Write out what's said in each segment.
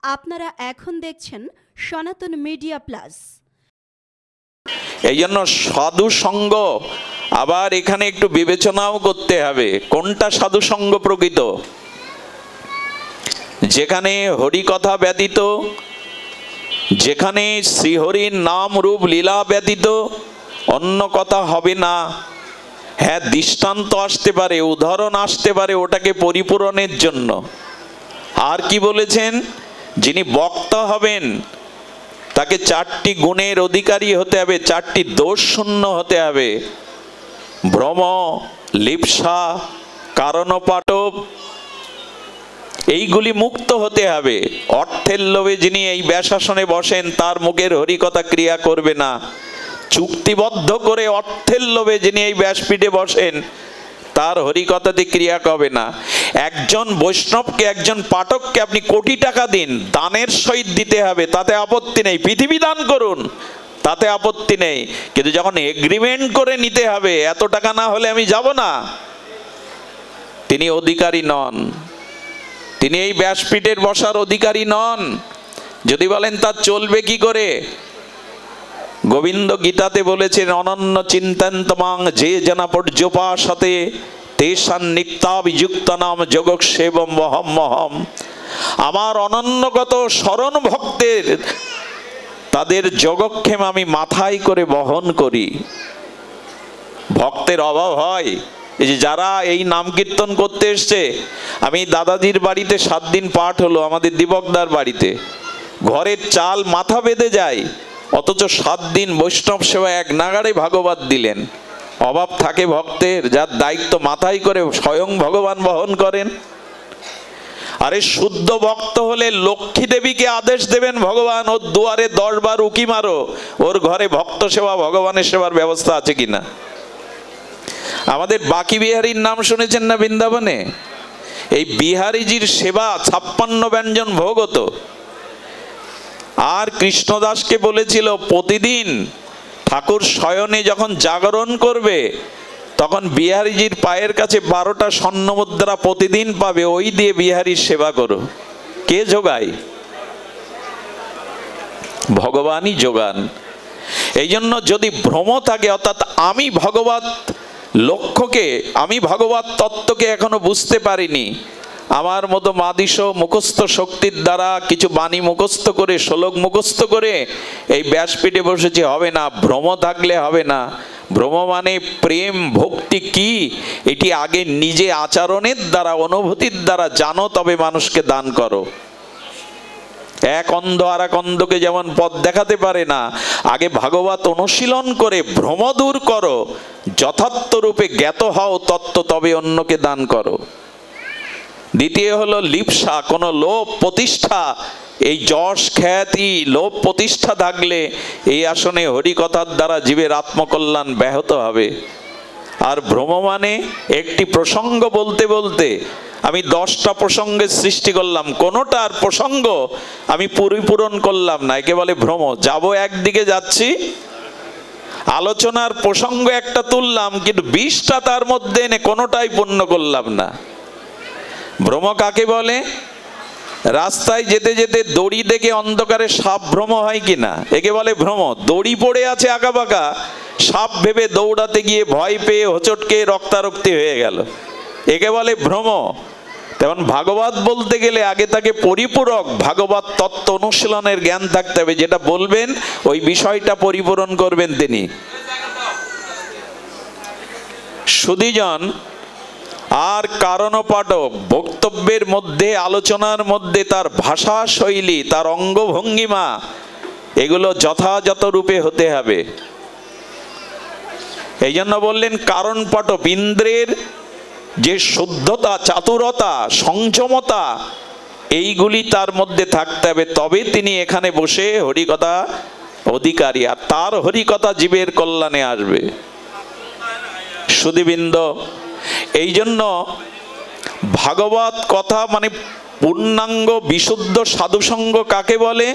আপনারা এখন দেখছেন সনাতন মিডিয়া প্লাস। এই জন্য সাধু সঙ্গ আবার এখানে একটু বিবেচনাও করতে হবে, কোনটা সাধু সঙ্গ প্রকৃত। যেখানে হরি কথা ব্যতীত, যেখানে শ্রীহরির নাম রূপ লীলা ব্যতীত অন্য কথা হবে না। হ্যাঁ, দৃষ্টান্ত আসতে পারে, উদাহরণ আসতে পারে ওটাকে পরিপূরণের জন্য। আর কি বলেছেন, যিনি বক্তা হবেন তাকে 4টি গুণের অধিকারী হতে হবে, 4টি দোষ শূন্য হতে হবে। ভ্রম, লিপ্সা, কারণপাটব, এইগুলি মুক্ত হতে হবে। অর্থের লোভে যিনি এই ব্যাসাসনে বসেন তার মুখের হরিকথা ক্রিয়া করবে না। চুক্তিবদ্ধ করে অর্থের লোভে যিনি এই ব্যাসপীঠে বসেন তার হরিকথাতে ক্রিয়া করবে না। একজন বৈষ্ণবকে, একজন পাঠককে আপনি কোটি টাকা দিন, দানের সহিত দিতে হবে, তাতে আপত্তি নেই। পৃথিবী দান করুন, তাতে আপত্তি নেই। কিন্তু যখন এগ্রিমেন্ট করে নিতে হবে, এত টাকা না হলে আমি যাব না, তিনি অধিকারী নন, তিনি এই ব্যাসপীঠের বসার অধিকারী নন। যদি বলেন তা চলবে কি করে, গোবিন্দ গীতাতে বলেছেন, অনন্য চিন্তন্তমাং যে জনা পর্যপাসতে তেষাং নিত্যাভিযুক্তানাম যোগক্ষেমম মহম মহম। আমার অনন্যগত শরণ ভক্তের, তাদের যোগক্ষেম আমি মাথায় করে বহন করি। ভক্তের অভাব হয়। এই যে যারা এই নাম কীর্তন করতে এসছে, আমি দাদাজির বাড়িতে 7 দিন পাঠ হলো, আমাদের দীপকদার বাড়িতে, ঘরের চাল মাথা বেঁধে যায়, অথচ 7 দিন বৈষ্ণব সেবা এক নাগাড়ে ভাগবত দিলেন। অভাব থাকে ভক্তের, যার দায়িত্ব মাথায় করে স্বয়ং ভগবান বহন করেন। আরে শুদ্ধ ভক্ত হলে লক্ষ্মী দেবীকে আদেশ দেবেন ভগবান, ওর দুয়ারে 10 বার উকি মারো, ওর ঘরে ভক্ত সেবা, ভগবানের সেবার ব্যবস্থা আছে কিনা। আমাদের বাকি বিহারীর নাম শুনেছেন না বৃন্দাবনে? এই বিহারীজির সেবা 56 ব্যঞ্জন ভোগ হতো। আর কৃষ্ণদাসকে বলেছিল প্রতিদিন ঠাকুর শয়নে যখন জাগরণ করবে তখন বিহারীজির পায়ের কাছে 12টা স্বর্ণ মুদ্রা প্রতিদিন পাবে, ওই দিয়ে বিহারীর সেবা করো। কে যোগায়? ভগবানই যোগান। এই জন্য যদি ভ্রম থাকে, অর্থাৎ আমি ভগবত লক্ষ্যকে, আমি ভগবত তত্ত্বকে এখনো বুঝতে পারিনি, আমার মতো মাদিস মুখস্থ শক্তির দ্বারা কিছু বাণী মুখস্থ করে, শ্লোক মুখস্থ করে এই ব্যাসপীঠে বসেছি, হবে না। ভ্রম থাকলে হবে না। ভ্রম মানে প্রেম ভক্তি কি, এটি আগে নিজে আচরণের দ্বারা, অনুভূতির দ্বারা জানো, তবে মানুষকে দান করো। এক অন্ধ আর এক অন্ধকে যেমন পথ দেখাতে পারে না, আগে ভাগবত অনুশীলন করে ভ্রম দূর করো, যথার্থ রূপে জ্ঞাত হও তত্ত্ব, তবে অন্যকে দান করো। দ্বিতীয় হলো লিপ্সা, কোনো লোভ প্রতিষ্ঠা, এই যশ খ্যাতি লোভ প্রতিষ্ঠা থাকলে এই আসনে হরিকথার দ্বারা জীবের আত্মকল্যাণ ব্যাহত হবে। আর ভ্রম মানে একটি প্রসঙ্গ বলতে বলতে আমি 10টা প্রসঙ্গের সৃষ্টি করলাম, কোনোটার প্রসঙ্গ আমি পরিপূরণ করলাম না, একে বলে ভ্রম। যাব একদিকে, যাচ্ছি, আলোচনার প্রসঙ্গ একটা তুললাম, কিন্তু 20টা তার মধ্যে এনে কোনোটাই পূর্ণ করলাম না। ভ্রম কাকে বলে? রাস্তায় যেতে যেতে দড়ি দেখে অন্ধকারে সাপ ভ্রম হয় কিনা, একে বলে ভ্রম। দড়ি পড়ে আছে আঁকা বাঁকা, সাপ ভেবে দৌড়াতে গিয়ে ভয় পেয়ে হোঁচটকে রক্তারক্তি হয়ে গেল, একে বলে ভ্রম। তেমন ভাগবত বলতে গেলে আগে তাকে পরিপূরক ভাগবত তত্ত্ব অনুশীলনের জ্ঞান থাকতে হবে, যেটা বলবেন ওই বিষয়টা পরিপূরণ করবেন তিনি। সুধীজন আর কারণপাঠক, বক্তব্যের মধ্যে, আলোচনার মধ্যে তার ভাষা শৈলী, তার অঙ্গভঙ্গিমা, এগুলো যথাযথ রূপে হতে হবে। এই জন্য বললেন কারণপাঠক, ইন্দ্রের যে শুদ্ধতা, চাতুরতা, সংযমতা, এইগুলি তার মধ্যে থাকতে হবে, তবে তিনি এখানে বসে হরিকথা অধিকারী, আর তার হরিকথা জীবের কল্যাণে আসবে। সুধীবৃন্দ, এই জন্য ভাগবত কথা মানে পূর্ণাঙ্গ বিশুদ্ধ সাধুসঙ্গ কাকে বলে?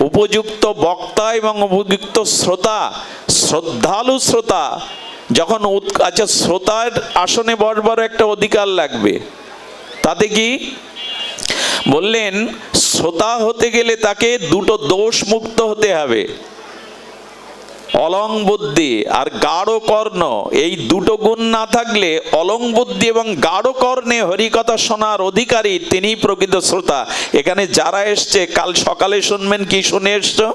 উপযুক্ত বক্তা এবং উপযুক্ত শ্রোতা, শ্রদ্ধালু শ্রোতা। যখন আচ্ছা, শ্রোতার আসনে বসবার একটা অধিকার লাগবে, তাতে কি বললেন? শ্রোতা হতে গেলে তাকে দুটো দোষ মুক্ত হতে হবে, অলং বুদ্ধি আর গাঢ় কর্ণ। এই দুটো গুণ না থাকলে অলং বুদ্ধি এবং গাঢ় কর্ণে হরিকথা শোনার অধিকারী তিনি প্রকৃত শ্রোতা। এখানে যারা এসছে কাল সকালে শুনবেন, কি শুনে এসছো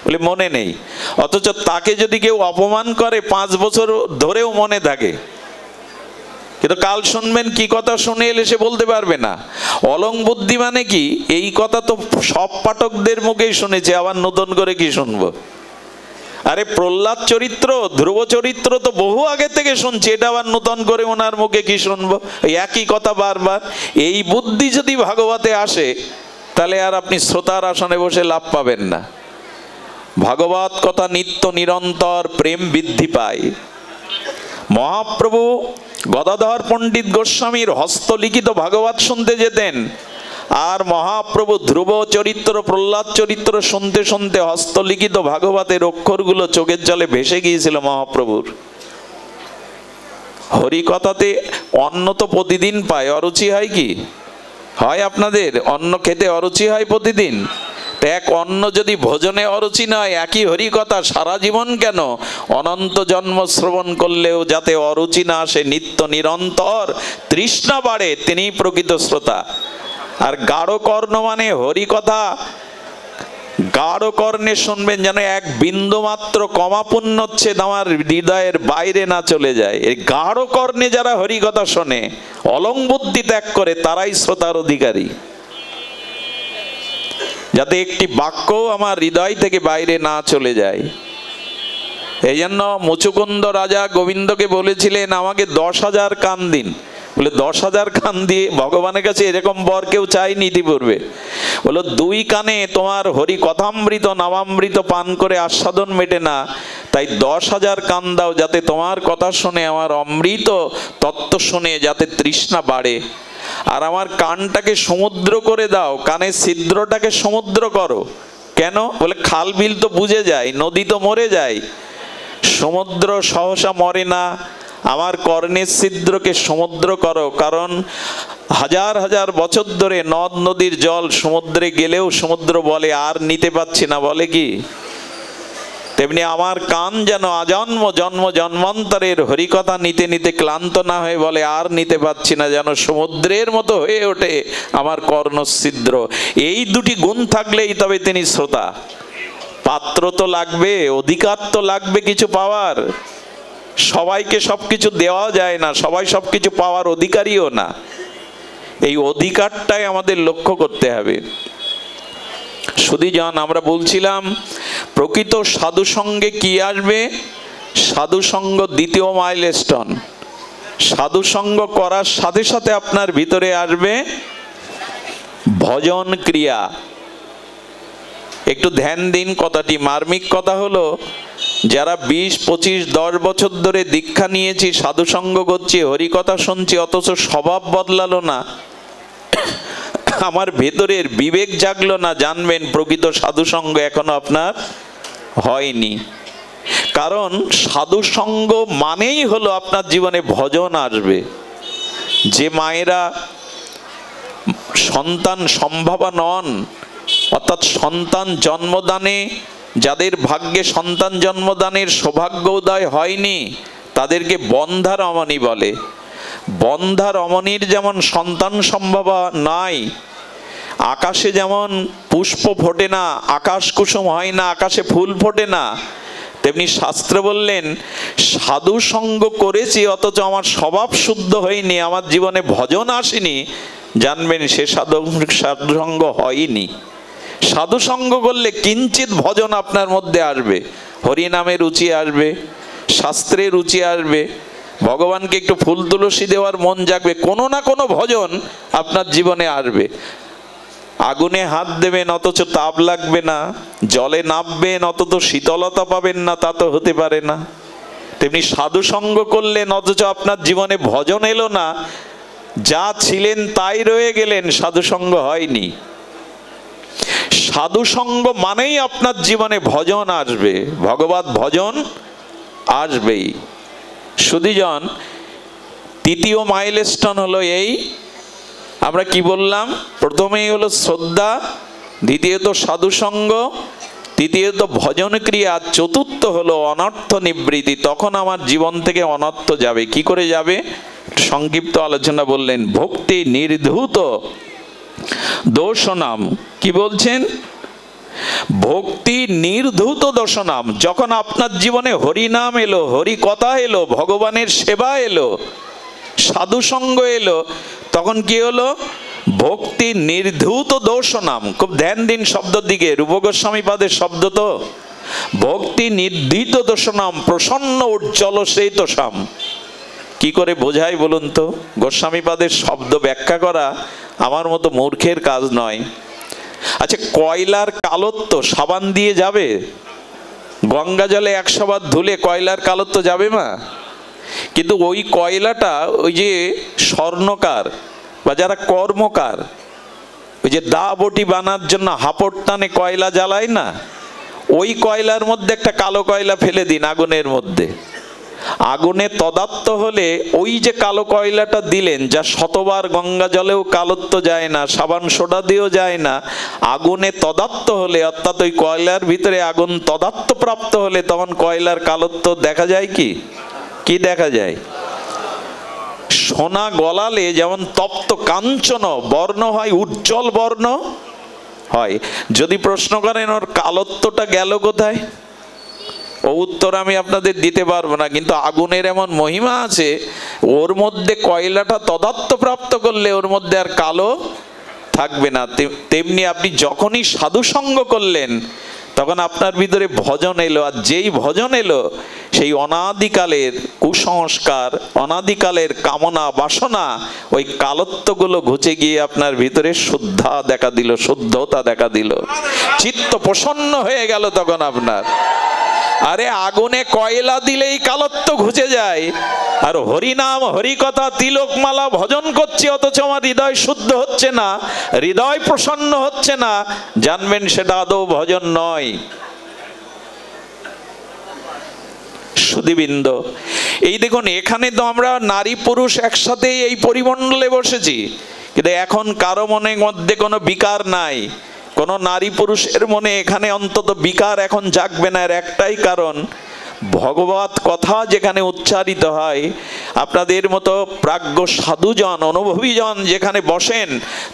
বলে মনে নেই, অথচ তাকে যদি কেউ অপমান করে 5 বছর ধরেও মনে থাকে, কিন্তু কাল শুনবেন কি কথা শুনে এলে সে বলতে পারবে না। অলং বুদ্ধি মানে কি, এই কথা তো সব পাঠকদের মুখেই শুনেছে, আবার নতুন করে কি শুনবো? আরে প্রহ্লাদ চরিত্র, ধ্রুব চরিত্র তো বহু আগে থেকে শুনছি, এটা আবার নতুন করে ওনার মুখে কি শুনবো? একই কথা বারবার। এই বুদ্ধি যদি ভাগবতে আসে তাহলে আর আপনি শ্রোতার আসনে বসে লাভ পাবেন না। ভাগবত কথা নিত্য নিরন্তর প্রেম বৃদ্ধি পায়। মহাপ্রভু গদাধর পণ্ডিত গোস্বামীর হস্তলিখিত ভাগবত শুনতে যেতেন, আর মহাপ্রভু ধ্রুব চরিত্র, প্রহ্লাদ চরিত্র শুনতে শুনতে হস্তলিখিত ভাগবতের অক্ষরগুলো চোখের জলে ভেসে গিয়েছিল মহাপ্রভুর। হরিকথাতে অন্ন তো প্রতিদিন পায়, অরুচি হয় কি হয়? আপনাদের অন্ন খেতে অরুচি হয় প্রতিদিন? এক অন্ন যদি ভোজনে অরুচি নয়, একই হরিকথা সারা জীবন কেন, অনন্ত জন্ম শ্রবণ করলেও যাতে অরুচি না আসে, নিত্য নিরন্তর তৃষ্ণা বাড়ে, তিনি প্রকৃত শ্রোতা। আর গাঢ় কর্ণ মানে হরিকথা গাঢ় কর্ণে শুনবেন, যেন এক বিন্দু মাত্র কমা পুণ্যচ্ছেদ আমার হৃদয়ের বাইরে না চলে যায়। এই গাঢ় কর্ণে যারা হরিকথা শোনে, অলং বুদ্ধি ত্যাগ করে, তারাই শ্রোতার অধিকারী। যাতে একটি বাক্য আমার হৃদয় থেকে বাইরে না চলে যায়। এই জন্য মুচুকুন্দ রাজা গোবিন্দকে বলেছিলেন, আমাকে 10,000 কান দিন। বলে 10,000 কান দিয়ে ভগবানের কাছে এরকম বর কেউ চায়নি ইতিপূর্বে। বলো 2 কানে তোমার হরি কথামৃত নামামৃত পান করে আস্বাদন মেটে না, তাই 10,000 কান দাও, যাতে তোমার কথা শুনে, আমার অমৃত তত্ত্ব শুনে যাতে তৃষ্ণা বাড়ে। আর আমার কানটাকে সমুদ্র করে দাও, কানের ছিদ্রটাকে সমুদ্র করো। কেন? বলে খাল বিল তো বুঝে যায়, নদী তো মরে যায়, সমুদ্র সহসা মরে না। আমার কর্ণের ছিদ্রকে সমুদ্র করো, কারণ হাজার হাজার বছর ধরে নদ নদীর জল সমুদ্রে গেলেও সমুদ্র বলে আর নিতে পারছি না, বলে কি? তেমনি আমার কান যেন আজন্ম জন্ম জন্মান্তরের হরিকথা নিতে নিতে ক্লান্ত না হয়ে বলে আর নিতে পারছি না, যেন সমুদ্রের মতো হয়ে ওঠে আমার কর্ণছিদ্র। এই দুটি গুণ থাকলেই তবে তিনি শ্রোতা। পাত্র তো লাগবে, অধিকার তো লাগবে কিছু পাওয়ার। সবাইকে সবকিছু দেওয়া যায় না, সবাই সবকিছু পাওয়ার অধিকারীও না। এই অধিকারটাই আমাদের লক্ষ্য করতে হবে। সুধীজন, আমরা বলছিলাম প্রকৃত সাধু সঙ্গে কি আসবে? সাধু সঙ্গ দ্বিতীয় মাইলস্টোন। সাধু সঙ্গ করার সাথে সাথে আপনার ভিতরে আসবে ভজন ক্রিয়া। একটু ধ্যান দিন, কথাটি মার্মিক কথা হলো, যারা 20, 25, 10 বছর ধরে দীক্ষা নিয়েছি, সাধু সঙ্গ করছি, হরিকথা শুনছি, অথচ স্বভাব বদলালো না, আমার ভেতরের বিবেক জাগলো না, জানবেন প্রকৃত সাধু সঙ্গ এখনো আপনার হয়নি। কারণ সাধু সঙ্গ মানেই হলো আপনার জীবনে ভজন আসবে। যে মায়েরা সন্তান সম্ভাবা নন, অর্থাৎ সন্তান জন্মদানে, যাদের ভাগ্যে সন্তান জন্মদানের সৌভাগ্য উদয় হয়নি, তাদেরকে বন্ধা রমণী বলে। বন্ধা রমণীর যেমন সন্তান সম্ভাবা নাই, আকাশে যেমন পুষ্প ফোটে না, আকাশ কুসুম হয় না, আকাশে ফুল ফোটে না, তেমনি শাস্ত্র বললেন সাধু সঙ্গ করেছি অথচ আমার স্বভাব শুদ্ধ হয়নি, আমার জীবনে ভজন আসেনি, জানবেন সে সাধু সঙ্গ হয়নি। সাধু সঙ্গ করলে কিঞ্চিত ভজন আপনার মধ্যে আসবে, হরিনামে রুচি আসবে, শাস্ত্রে রুচি আসবে, ভগবানকে একটু ফুল তুলসী দেওয়ার মন জাগবে, কোনো না কোনো ভজন আপনার জীবনে আসবে। আগুনে হাত দেবেন অথচ তাপ লাগবে না, জলে নামবেন অথচ শীতলতা পাবেন না, তা তো হতে পারে না। তেমনি সাধু সঙ্গ করলেন অথচ আপনার জীবনে ভজন এলো না, যা ছিলেন তাই রয়ে গেলেন, সাধু সঙ্গ হয়নি। সাধু সঙ্গ মানেই আপনার জীবনে ভজন আসবে, ভগবত ভজন আসবেই। সুধীজন, তৃতীয় মাইলস্টোন হলো এই আমরা কি বললাম? প্রথমেই হলো শ্রদ্ধা, দ্বিতীয়ত সাধুসঙ্গ, তৃতীয়ত ভজন ক্রিয়া, চতুর্থ হলো অনর্থ নিবৃত্তি। তখন আমার জীবন থেকে অনর্থ যাবে। কি করে যাবে? সংক্ষিপ্ত আলোচনা বললেন। ভক্তি নির্ধূত দোষনাম। কি বলছেন? ভক্তি নির্ধূত দোষনাম। যখন আপনার জীবনে হরিনাম এলো, হরি কথা এলো, ভগবানের সেবা এলো, সাধুসঙ্গ এলো, তখন কি হলো? ভক্তি নির্ধূত দোষনাম। খুব ধ্যান দিন শব্দের দিকে, রূপ গোস্বামী পাদের শব্দ তো। ভক্তি নির্ধূত দোষনাম প্রসন্ন উজ্জ্বল সেই তোষাম। কি করে বোঝাই বলুন তো? গোস্বামী পাদের শব্দ ব্যাখ্যা করা আমার মতো মূর্খের কাজ নয়। আচ্ছা, কয়লার কালত্ব সাবান দিয়ে যাবে? গঙ্গা জলে 100 বার ধুলে কয়লার কালত্ব যাবে মা? কিন্তু ওই কয়লাটা ওই যে স্বর্ণকার বা যারা কর্মকার, ওই যে দা বটি বানার জন্য হাপড় টানে কয়লা জ্বালায় না, ওই কয়লার মধ্যে একটা কালো কয়লা ফেলে দিন আগুনের মধ্যে। আগুনে তদাত্ম হলে ওই যে কালো কয়লাটা দিলেন, যা শতবার গঙ্গা জলেও কালত্ব যায় না, সাবান সোডা দিয়েও যায় না, আগুনে তদাত্ম হলে, অর্থাৎ ওই কয়লার ভিতরে আগুন তদাত্ম প্রাপ্ত হলে তখন কয়লার কালত্ব দেখা যায়। কি কি দেখা যায়? সোনা গলালে যেমন তপ্ত কাঞ্চন বর্ণ হয়, উজ্জ্বল বর্ণ হয়। যদি প্রশ্ন করেন ওর কালত্বটা গেল কোথায়, ও উত্তর আমি আপনাদের দিতে পারবো না। কিন্তু আগুনের এমন মহিমা আছে, ওর মধ্যে কয়লাটা তদাত্ম প্রাপ্ত করলে ওর মধ্যে আর কালো থাকবে না। তেমনি আপনি যখনই সাধুসঙ্গ করলেন তখন আপনার ভিতরে ভজন এলো, আর যেই ভজন এলো সেই অনাদিকালের কুসংস্কার, অনাদিকালের কামনা বাসনা, ওই কালত্বগুলো ঘুচে গিয়ে আপনার ভিতরে শুদ্ধা দেখা দিল, শুদ্ধতা দেখা দিল, চিত্ত প্রসন্ন হয়ে গেল তখন আপনার। আরে আগুনে কয়লা দিলেই কালত্ব ঘুচে যায়, আর হরিনাম হরিকথা তিলকমালা ভজন করছি অথচ আমার হৃদয় শুদ্ধ হচ্ছে না, হৃদয় প্রসন্ন হচ্ছে না, জানবেন সেটা আদৌ ভজন নয়। সুধীবৃন্দ, এই দেখুন, এখানে তো আমরা নারী পুরুষ একসাথে এই পরিমণ্ডলে বসেছি, কিন্তু এখন কারো মনের মধ্যে কোনো বিকার নাই। কোন নারী পুরুষের মনে এখানে অন্তত বিকার এখন জাগবে না। এর একটাই কারণ, ভগবত কথা যেখানে উচ্চারিত হয়, আপনাদের মতো প্রাজ্ঞ সাধুজন, অনুভবীজন যেখানে বসেন,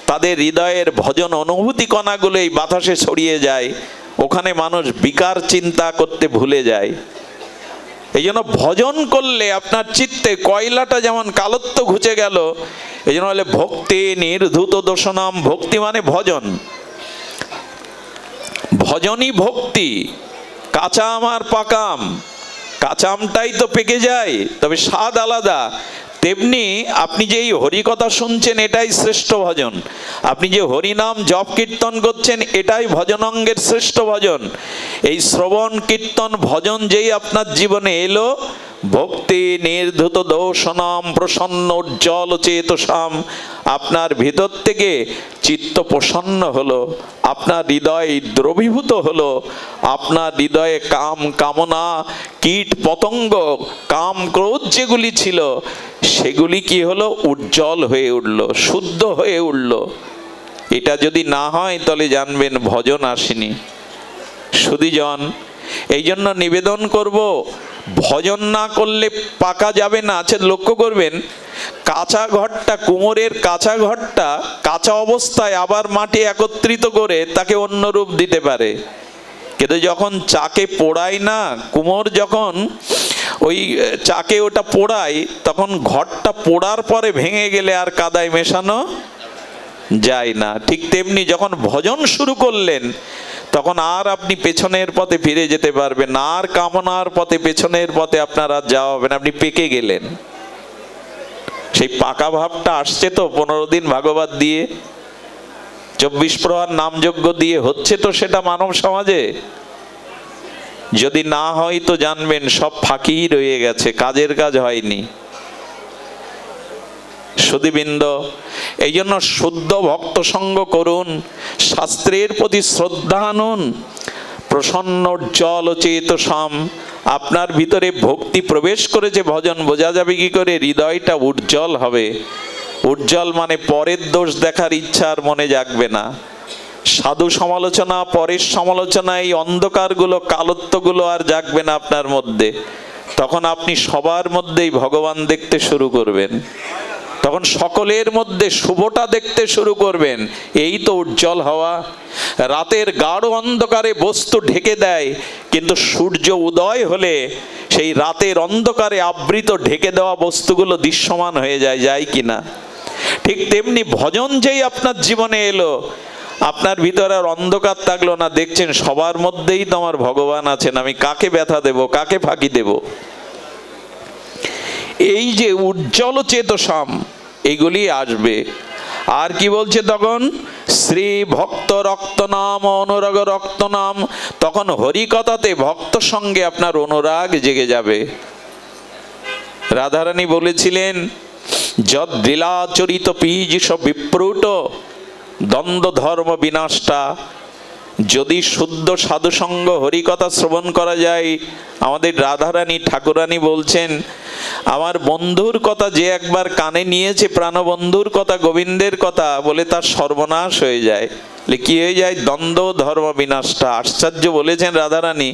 তাদের হৃদয়ের ভজন অনুভূতি কণাগুলো এই বাতাসে ছড়িয়ে যায়। ওখানে মানুষ বিকার চিন্তা করতে ভুলে যায়। এই জন্য ভজন করলে আপনার চিত্তে কয়লাটা যেমন কালত্ব ঘুচে গেল, এই জন্য বলে ভক্তি নির্ধূত দোষনাম। ভক্তি মানে ভজন, ভজনই ভক্তি। কাঁচা আম আর পাকা আম, কাঁচা আমটাই তো পেকে যায়, তবে স্বাদ আলাদা। তেমনি আপনি যে এই হরিকথা শুনছেন এটাই শ্রেষ্ঠ ভজন, আপনি যে হরিনাম জপ কীর্তন করছেন এটাই ভজনঙ্গের শ্রেষ্ঠ ভজন। এই শ্রবণ কীর্তন ভজন যেই আপনার জীবনে এলো, ভক্তি নির্ধূত দোষনাম প্রসন্ন উজ্জ্বল চেতসাম, আপনার ভিতর থেকে চিত্ত প্রসন্ন হলো, আপনার হৃদয় দ্রবীভূত হলো, আপনার হৃদয়ে কাম কামনা কীট পতঙ্গ কাম ক্রোধ যেগুলি ছিল সেগুলি কি হলো? উজ্জ্বল হয়ে উঠল, শুদ্ধ হয়ে উঠল। এটা যদি না হয় তাহলে জানবেন ভজন আসেনি। সুধীজন, এই জন্য নিবেদন করব, ভজন না করলে পাকা যাবে না। আচ্ছা, লক্ষ্য করবেন, কাঁচা ঘরটা, কুমোরের কাঁচা ঘরটা কাঁচা অবস্থায় আবার মাটি একত্রিত করে তাকে অন্য রূপ দিতে পারে, কিন্তু যখন চাকে পোড়ায় না, কুমোর যখন ওই চাকে ওটা পোড়ায়, তখন ঘরটা পোড়ার পরে ভেঙে গেলে আর কাদায় মেশানো যায় না। ঠিক তেমনি যখন ভজন শুরু করলেন তখন আর আপনি পেছনের পথে ফিরে যেতে পারবেন না, আর কামনার পথে পেছনের পথে আপনার আর যাওয়া হবে না, আপনি পেকে গেলেন। সেই পাকা ভাবটা আসছে তো 15 দিন ভাগবত দিয়ে, 24 প্রহার নামযজ্ঞ দিয়ে হচ্ছে তো সেটা মানব সমাজে। যদি না হয় তো জানবেন সব ফাঁকি রয়ে গেছে, কাজের কাজ হয়নি। সুধীবৃন্দ, এই জন্য শুদ্ধ ভক্ত সঙ্গ করুন, শাস্ত্রের প্রতি শ্রদ্ধা আনুন, প্রসন্ন উজ্জ্বল চেতসাম। আপনার ভিতরে ভক্তি প্রবেশ করেছে, ভজন বোঝা যাবে কি করে? হৃদয়টা উজ্জ্বল হবে, উজ্জ্বল মানে পরের দোষ দেখার ইচ্ছা আর মনে জাগবে না। সাধু সমালোচনা, পরের সমালোচনা, এই অন্ধকারগুলো, কালত্বগুলো আর জাগবে না আপনার মধ্যে। তখন আপনি সবার মধ্যেই ভগবান দেখতে শুরু করবেন, তখন সকলের মধ্যে শুভটা দেখতে শুরু করবেন। এই তো উজ্জ্বল হওয়া। রাতের গাঢ় অন্ধকারে বস্তু ঢেকে দেয়, কিন্তু সূর্য উদয় হলে সেই রাতের অন্ধকারে আবৃত ঢেকে দেওয়া বস্তুগুলো দৃশ্যমান হয়ে যায়, যায় কিনা? ঠিক তেমনি ভজন যেই আপনার জীবনে এলো, আপনার ভিতরে আর অন্ধকার থাকলো না, দেখছেন সবার মধ্যেই তো আমার ভগবান আছেন, আমি কাকে ব্যথা দেব, কাকে ফাঁকি দেব? এই যে উজ্জ্বল চেতসাম, এগুলি আসবে। আর কি বলছে তখন? শ্রী ভক্ত রক্ত নাম অনুরাগ রক্ত নাম। তখন হরিকথাতে ভক্ত সঙ্গে আপনার অনুরাগ জেগে যাবে। রাধারানী বলেছিলেন, যদ লীলাচরিত পীযুষ বিপ্রুট দ্বন্দ্ব ধর্ম বিনাশটা। যদি শুদ্ধ সাধুসঙ্গ হরিকথা শ্রবণ করা যায়, আমাদের রাধারানী ঠাকুরানী বলছেন, আমার বন্ধুর কথা যে একবার কানে নিয়েছে, প্রাণবন্ধুর কথা, গোবিন্দের কথা, বলে তার সর্বনাশ হয়ে যায়। কি হয়ে যায়? দ্বন্দ্ব ধর্ম বিনাশটা। আশ্চর্য বলেছেন রাধারানী।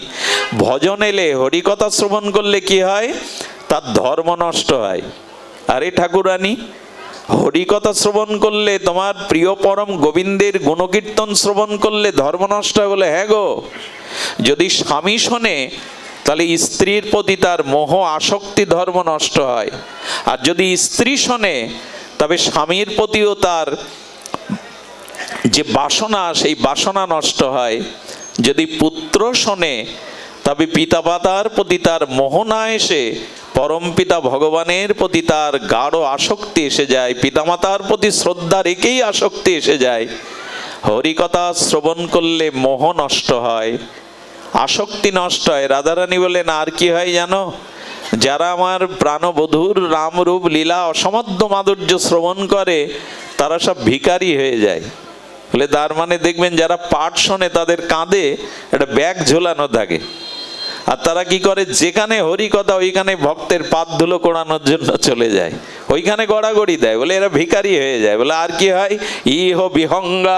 ভজন এলে, হরিকথা শ্রবণ করলে কি হয়? তার ধর্ম নষ্ট হয়। আরে ঠাকুরানী, হরিকথা শ্রবণ করলে, তোমার প্রিয় পরম গোবিন্দের গুণকীর্তন শ্রবণ করলে ধর্ম নষ্ট হয়? বলে হ্যাঁ গো। যদি স্বামী শোনে তাহলে স্ত্রীর প্রতি তার মোহ আসক্তি ধর্ম নষ্ট হয়, আর যদি স্ত্রী শোনে তবে স্বামীর প্রতিও তার যে বাসনা, সেই বাসনা নষ্ট হয়। যদি পুত্র শোনে তবে পিতামাতার প্রতি তার মোহ না এসে পরম পিতা ভগবানের প্রতি তার গাঢ় আসক্তি এসে যায়, পিতামাতার প্রতি শ্রদ্ধা রেখেই আসক্তি এসে যায়। হরিকথা শ্রবণ করলে মোহ নষ্ট হয়, আসক্তি নষ্ট হয়। রাধারানী বলেন, আর কি হয় জানো? যারা আমার প্রাণবধূর রামরূপ লীলা অসমাদ্য মাধুর্য শ্রবণ করে, তারা সব ভিখারি হয়ে যায়। বলে তার মানে দেখবেন যারা পাঠ শোনে তাদের কাঁধে একটা ব্যাগ ঝোলানো থাকে, আর তারা কি করে? যেখানে হরিকথা ওইখানে ভক্তের পাদ ধুলো কোড়ানোর জন্য চলে যায়, ওইখানে গড়াগড়ি দেয়। বলে এরা ভিখারি হয়ে যায়। বলে আর কি হয়? ইহ বিহঙ্গা।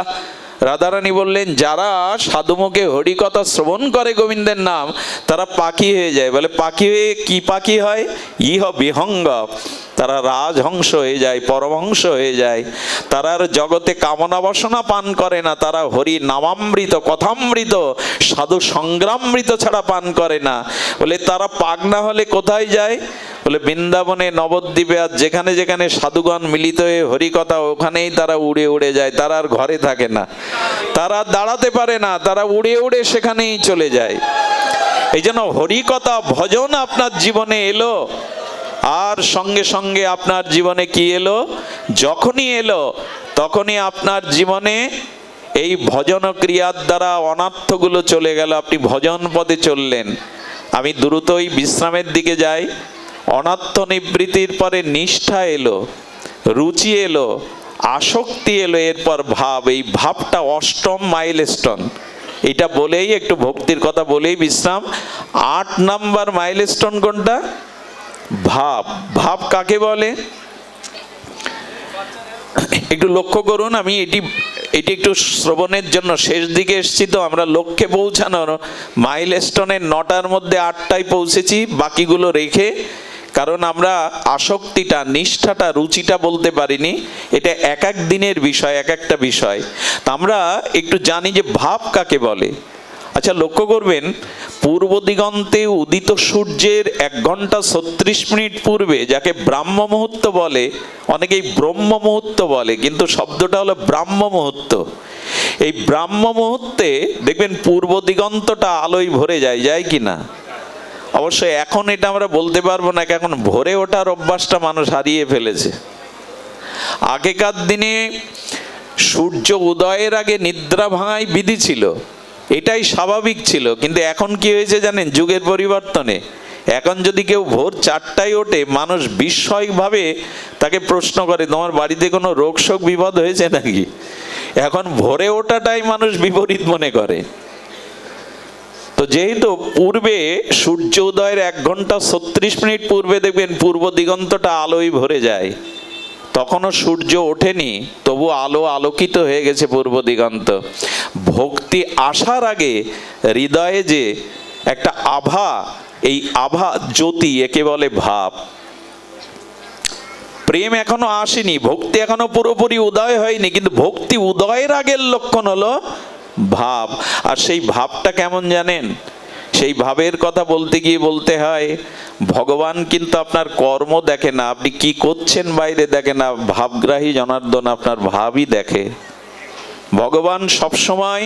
রাধারানী বললেন, যারা সাধুমুখে হরিকথা শ্রবণ করে গোবিন্দের নাম, তারা পাখি হয়ে যায়। বলে পাখি হয়ে কি পাখি হয়? ইহ বিহঙ্গ। তারা রাজহংস হয়ে যায়, পরমহংস হয়ে যায়। তারা আর জগতে কামনা বাসনা পান করে না, তারা হরি নামামৃত, কথামৃত, সাধু সংগ্রামৃত ছাড়া পান করে না। বলে তারা পাগনা হলে কোথায় যায়? বলে বৃন্দাবনে, নবদ্বীপে, আর যেখানে যেখানে সাধুগণ মিলিত হয়ে হরিকথা, ওখানেই তারা উড়ে উড়ে যায়। তারা আর ঘরে থাকে না, তারা দাঁড়াতে পারে না, তারা উড়ে উড়ে সেখানেই চলে যায়। এই জন্য হরিকথা ভজন আপনার জীবনে এলো, আর সঙ্গে সঙ্গে আপনার জীবনে কি এলো? যখনই এলো তখনই আপনার জীবনে এই ভজন ক্রিয়ার দ্বারা অনার্থগুলো চলে গেল, আপনি ভজন পথে চললেন। আমি দ্রুতই বিশ্রামের দিকে যাই। অনার্থ নিবৃত্তির পরে নিষ্ঠা এলো, রুচি এলো, আসক্তি এলো, এরপর ভাব। এই ভাবটা অষ্টম মাইলস্টোন। এটা বলেই একটু ভক্তির কথা বলেই বিশ্রাম। 8 নাম্বার মাইলস্টোন কোনটা? ভাব। ভাব কাকে বলে একটু লক্ষ্য করুন। আমি এটি একটু শ্রবণের জন্য শেষ দিকে এসেছি, তো আমরা লক্ষ্যে পৌঁছানোর মাইলস্টোনের 9টার মধ্যে 8টায় পৌঁছেছি, বাকিগুলো রেখে। কারণ আমরা আসক্তিটা, নিষ্ঠাটা, রুচিটা বলতে পারিনি। এটা এক এক দিনের বিষয়, এক একটা বিষয়। তা আমরা একটু জানি যে ভাব কাকে বলে। আচ্ছা, লক্ষ্য করবেন, পূর্ব দিগন্তে উদিত সূর্যের 1 ঘন্টা 36 মিনিট পূর্বে, যাকে ব্রাহ্ম মুহূর্ত বলে, অনেকেই ব্রহ্ম মুহূর্ত বলে, কিন্তু শব্দটা হলো ব্রাহ্ম মুহূর্ত। এই ব্রাহ্ম মুহূর্তে দেখবেন পূর্ব দিগন্তটা আলোয় ভরে যায়, যায় কি না? অবশ্যই এখন এটা আমরা বলতে পারবো না, এখন ভরে ওঠার অভ্যাসটা মানুষ হারিয়ে ফেলেছে। আগেকার দিনে সূর্য উদয়ের আগে নিদ্রা ভাঙাই বিধি ছিল, এটাই স্বাভাবিক ছিল। কিন্তু এখন কি হয়েছে জানেন? যুগের পরিবর্তনে এখন যদি কেউ ভোর 4টায় ওঠে, মানুষ বিস্ময়ভাবে তাকে প্রশ্ন করে, তোমার বাড়িতে কোনো রোগ শোক বিপদ হয়েছে নাকি? এখন ভোরে ওঠাটাই মানুষ বিপরীত মনে করে। তো যেহেতু পূর্বে সূর্য উদয়ের 1 ঘন্টা 36 মিনিট পূর্বে দেখবেন পূর্ব দিগন্তটা আলোয় ভরে যায়, তখনও সূর্য ওঠেনি, তবু আলো আলোকিত হয়ে গেছে পূর্ব দিগন্ত। ভক্তি আসার আগে হৃদয়ে যে একটা আভা, এই আভা জ্যোতি, একে বলে ভাব। প্রেম এখনো আসেনি, ভক্তি এখনো পুরোপুরি উদয় হয়নি, কিন্তু ভক্তি উদয়ের আগের লক্ষণ হলো ভাব। আর সেই ভাবটা কেমন জানেন? সেই ভাবের কথা বলতে গিয়ে বলতে হয়, ভগবান কিন্তু আপনার কর্ম দেখে না, আপনি কি করছেন বাইরে দেখে না, ভাবগ্রাহী জনার্দন আপনার ভাবই দেখে। ভগবান সবসময়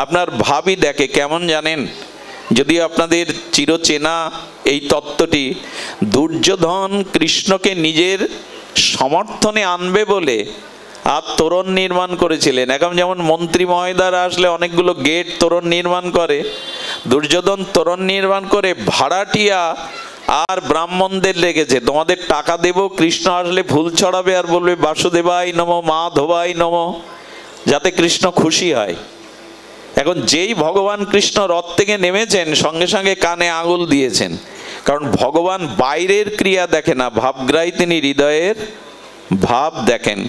আপনার ভাবই দেখে। কেমন জানেন? যদি আপনাদের চিরচেনা এই তত্ত্বটি, দুর্যোধন কৃষ্ণকে নিজের সমর্থনে আনবে বলে আর তোরণ নির্মাণ করেছিলেন। এখন যেমন মন্ত্রী মহোদয়রা আসলে অনেকগুলো গেট তোরণ নির্মাণ করে, দুর্যোধন তোরণ নির্মাণ করে ভাড়াটিয়া আর ব্রাহ্মণদের লেগেছে, তোমাদের টাকা দেব, কৃষ্ণ আসলে ফুল ছড়াবে আর বলবে বাসুদেবাই নমঃ মাধবাই নমঃ, যাতে কৃষ্ণ খুশি হয়। এখন যেই ভগবান কৃষ্ণ রথ থেকে নেমেছেন, সঙ্গে সঙ্গে কানে আঙুল দিয়েছেন, কারণ ভগবান বাইরের ক্রিয়া দেখে না, ভাবগ্রাহী তিনি, হৃদয়ের ভাব দেখেন।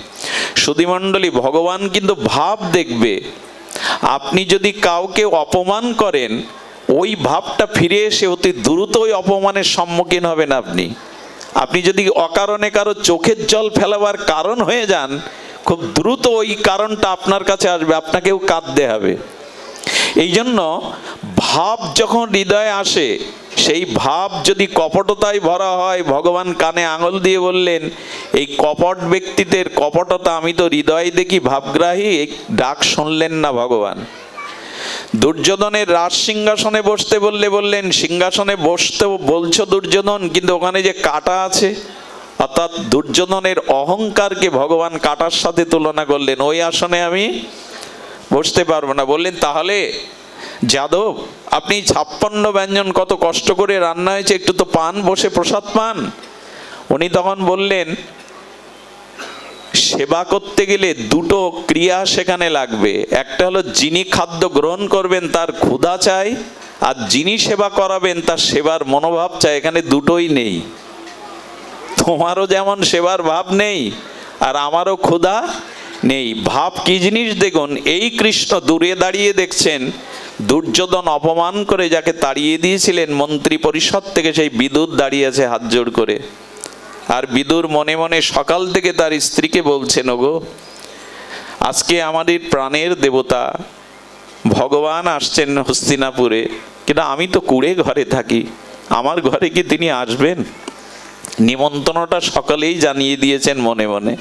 সুধীমণ্ডলী, ভগবান কিন্তু ভাব দেখবে। আপনি যদি কাউকে অপমান করেন, ওই ভাবটা ফিরে এসে অতি দ্রুত ওই অপমানের সম্মুখীন হবেন আপনি। আপনি যদি অকারণে কারো চোখের জল ফেলাবার কারণ হয়ে যান, খুব দ্রুত ওই কারণটা আপনার কাছে আসবে, আপনাকেও কাঁদতে হবে। এই জন্য ভাব যখন হৃদয়ে আসে, সেই ভাব যদি কপটতায় ভরা হয়, ভগবান কানে আঙুল দিয়ে বললেন, এই কপট ব্যক্তিদের কপটতা আমি তো হৃদয় দেখি, ভাবগ্রাহী, এই ডাক শুনলেন না ভগবান। দুর্যোধনের রাজ সিংহাসনে বসতে বললেন, সিংহাসনে বসতে বলছো দুর্যোধন, কিন্তু ওখানে যে কাঁটা আছে, অর্থাৎ দুর্যোধনের অহংকারকে ভগবান কাঁটার সাথে তুলনা করলেন, ওই আসনে আমি বসতে পারবো না। বললেন, তাহলে যাদব, আপনি 56 ব্যঞ্জন কত কষ্ট করে রান্না হয়েছে, একটু তো পান, বসে প্রসাদ পান। উনি তখন বললেন, সেবা করতে গেলে দুটো ক্রিয়া সেখানে লাগবে, একটা হলো যিনি খাদ্য গ্রহণ করবেন তার ক্ষুধা চাই, আর যিনি সেবা করাবেন তার সেবার মনোভাব চাই। এখানে দুটোই নেই। তোমারও যেমন সেবার ভাব নেই, আর আমারও ক্ষুধা নেই। ভাব কি জিনিস দেখুন। এই কৃষ্ণ দূরে দাঁড়িয়ে দেখছেন, দুর্যোধন অপমান করে যাকে তাড়িয়ে দিয়েছিলেন মন্ত্রী পরিষদ থেকে, সেই বিদুর দাঁড়িয়ে আছে হাত জোড় করে। আর বিদুর মনে মনে সকাল থেকে তার স্ত্রীকে বলছেন, ওগো, আজকে আমাদের প্রাণের দেবতা ভগবান আসছেন হস্তিনাপুরে, কিন্তু আমি তো কুড়ে ঘরে থাকি, আমার ঘরে কি তিনি আসবেন? নিমন্ত্রণটা সকালেই জানিয়ে দিয়েছেন মনে মনে,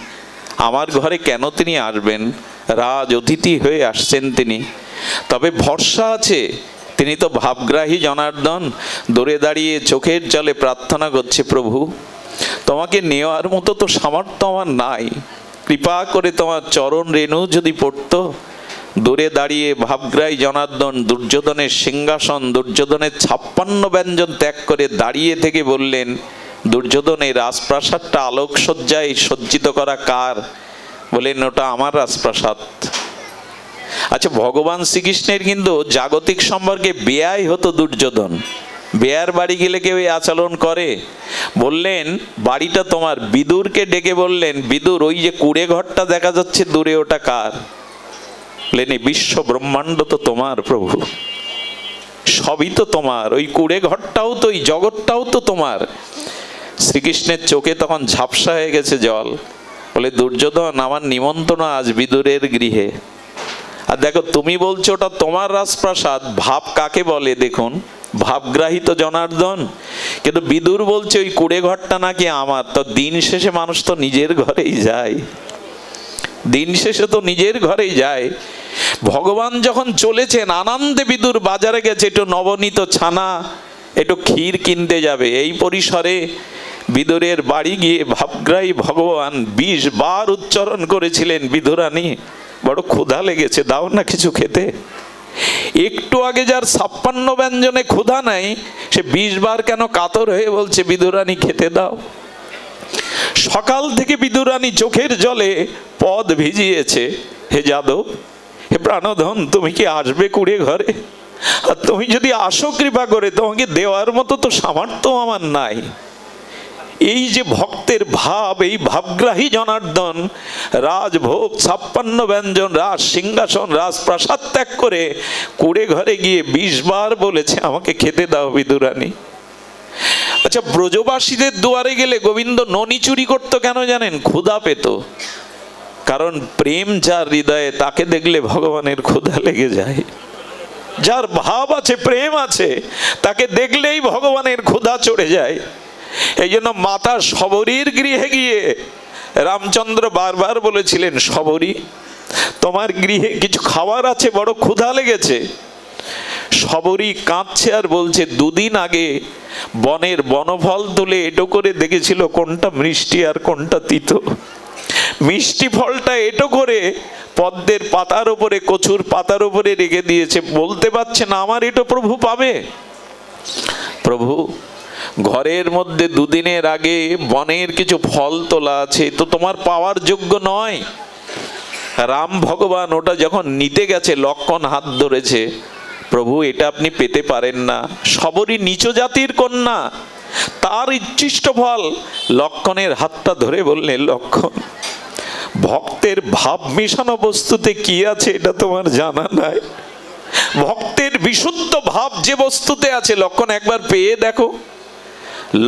আমার ঘরে কেন তিনি আসবেন? রাজ অতিথি হয়ে আসছেন তিনি। তবে ভরসা আছে, তিনি তো ভাবগ্রাহী জনার্দন। দূরে দাঁড়িয়ে চোখের জলে প্রার্থনা করছে, প্রভু, তোমাকে নেওয়ার মতো তো সামর্থ্য আমার নাই, কৃপা করে তোমার চরণ রেণু যদি পড়তো। দূরে দাঁড়িয়ে ভাবগ্রাহী জনার্দন দুর্যোধনের সিংহাসন, দুর্যোধনের 56 ব্যঞ্জন ত্যাগ করে দাঁড়িয়ে থেকে বললেন, দুর্যোধন, এই রাজপ্রাসাদটা আলোকসজ্জায় সজ্জিত করা কার? বলেন, ওটা আমার রাজপ্রাসাদ। আচ্ছা, ভগবান শ্রীকৃষ্ণের কিন্তু জাগতিক সম্পর্কে বেয়াই হতো দুর্যোধন। বেয়ার বাড়ি গেলে কেউ এই আচরণ করে? বললেন, বাড়িটা তোমার। বিদুরকে ডেকে বললেন, বিদুর, ওই যে কুড়ে ঘরটা দেখা যাচ্ছে দূরে, ওটা কার? বললেন, বিশ্ব ব্রহ্মাণ্ড তো তোমার প্রভু, সবই তো তোমার, ওই কুড়ে ঘরটাও তো, ওই জগৎটাও তো তোমার। শ্রীকৃষ্ণের চোখে তখন ঝাপসা হয়ে গেছে জল। বলে, দুর্যোধন, আমার নিমন্ত্রণ আজ বিদুরের গৃহে। আর দেখো, তুমি বলছো ওটা তোমার রাজপ্রাসাদ, ভাব কাকে বলে দেখুন, ভাবগ্রাহী তো জনার্দন, কিন্তু বিদুর বলছে ওই কুড়ে ঘরটা নাকি আমার। তো দিন শেষে মানুষ তো নিজের ঘরেই যায়, দিন শেষে তো নিজের ঘরেই যায়। ভগবান যখন চলেছেন, আনন্দে বিদুর বাজারে গেছে, একটু নবনীত ছানা, একটু ক্ষীর কিনতে যাবে। এই পরিসরে বিদুরের বাড়ি গিয়ে ভাবগ্রাহী ভগবান 20 বার উচ্চারণ করেছিলেন, বিদুরানী, বড় ক্ষুধা লেগেছে, দাও না কিছু খেতে। একটু আগে যার 56 ব্যঞ্জনে ক্ষুধা নাই, সে 20 বার কেন কাতর হয়ে বলছে, বিদুরানী খেতে দাও। সকাল থেকে বিদুরানী চোখের জলে পদ ভিজিয়েছে। হে যাদব, হে প্রাণধন, তুমি কি আসবে কুড়ে ঘরে? আর তুমি যদি আসো, কৃপা করে তোমাকে দেওয়ার মতো তো সামর্থ্য আমার নাই। এই যে ভক্তের ভাব, এই ভাবগ্রাহী জনার্দন রাজভোগ 56 ব্যঞ্জন, রাজ সিংহাসন, রাজপ্রাসাদ ত্যাগ করে কুড়ে ঘরে গিয়ে 20 বার বলেছে আমাকে খেতে দাও বিদুরানী। আচ্ছা, ব্রজবাসীদের দুয়ারে গেলে গোবিন্দ ননি চুরি করতো কেন জানেন? ক্ষুধা পেত। কারণ প্রেম যার হৃদয়ে তাকে দেখলে ভগবানের ক্ষুধা লেগে যায়। যার ভাব আছে, প্রেম আছে, তাকে দেখলেই ভগবানের ক্ষুধা চড়ে যায়। এই জন্য মাতা শবরীর গৃহে গিয়ে রামচন্দ্র বারবার বলেছিলেন, শবরী তোমার গৃহে কিছু খাবার আছে, বড় ক্ষুধা লেগেছে। শবরী কাঁদছে আর বলছে, 2 দিন আগে বনের বনফল তুলে এটো করে দেখেছিল কোনটা মিষ্টি আর কোনটা তিতো। মিষ্টি ফলটা এটো করে পদ্মের পাতার উপরে, কচুর পাতার উপরে রেখে দিয়েছে, বলতে পারছে না আমার এটো প্রভু পাবে। প্রভু ঘরের মধ্যে 2 দিনের আগে বনের কিছু ফল তোলা আছে, তো তোমার পাওয়ার যোগ্য নয়। রাম ভগবান ওটা যখন নিতে গেছে, লক্ষ্মণ হাত ধরেছে, প্রভু এটা আপনি পেতে পারেন না। শবরী নিচ জাতির কন্যা, তার ইচ্ছিষ্ট ফল। লক্ষ্মণের হাতটা ধরে বললেন, লক্ষ্মণ ভক্তের ভাব মিশানো বস্তুতে কি আছে এটা তোমার জানা নাই। ভক্তের বিশুদ্ধ ভাব যে বস্তুতে আছে, লক্ষ্মণ একবার পেয়ে দেখো।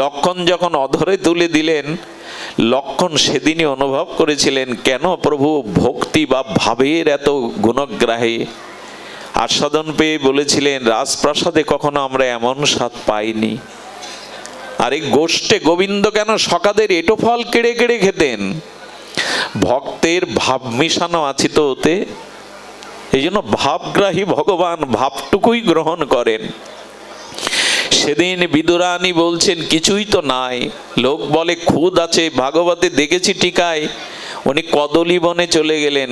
লক্ষ্মণ যখন অধরে তুলে দিলেন, লক্ষ্মণ সেদিনই অনুভব করেছিলেন কেন প্রভু ভক্তি বা ভাবের এত গুণগ্রাহী। আস্বাদন পেয়ে বলেছিলেন, রাজপ্রাসাদে কখনো আমরা এমন স্বাদ পাইনি। আর এই গোষ্ঠে গোবিন্দ কেন সকাদের এটো ফল কেড়ে কেড়ে খেতেন? ভক্তের ভাব মিশানো আছে তো ওতে। এই জন্য ভাবগ্রাহী ভগবান ভাবটুকুই গ্রহণ করেন। সেদিন বিদুরানী বলছেন কিছুই তো নাই, লোক বলে খুদ আছে। ভাগবতে দেখেছি টিকায় উনি কদলী বনে চলে গেলেন,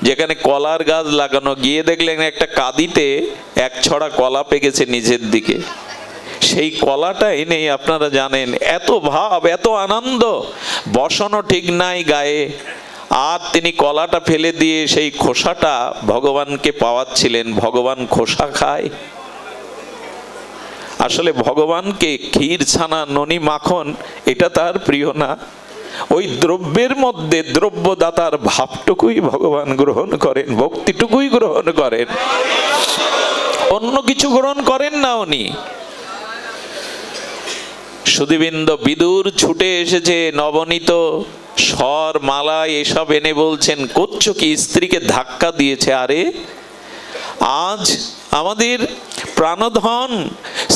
যেখানে কলার গাছ লাগানো, গিয়ে দেখলেন একটা কাঁদিতে 1 ছড়া কলা পেকেছে নিচের দিকে। সেই কলাটা এনেই আপনারা জানেন এত ভাব, এত আনন্দ, বসানো ঠিক নাই গায়ে। আর তিনি কলাটা ফেলে দিয়ে সেই খোসাটা ভগবানকে পাওয়াচ্ছিলেন। ভগবান খোসা খায়? আসলে ভগবানকে ক্ষীর, ছানা, ননি, মাখন এটা তার প্রিয় না। ওই দ্রব্যের মধ্যে দ্রব্যদাতার ভাবটুকুই ভগবান গ্রহণ করেন, ভক্তিটুকুই গ্রহণ করেন, অন্য কিছু গ্রহণ করেন না উনি। সুধীবৃন্দ, বিদুর ছুটে এসেছে, নবনীত স্বর মালা এসব এনে বলছেন, করছো কি? স্ত্রীকে ধাক্কা দিয়েছে। আরে আজ আমাদের প্রাণধন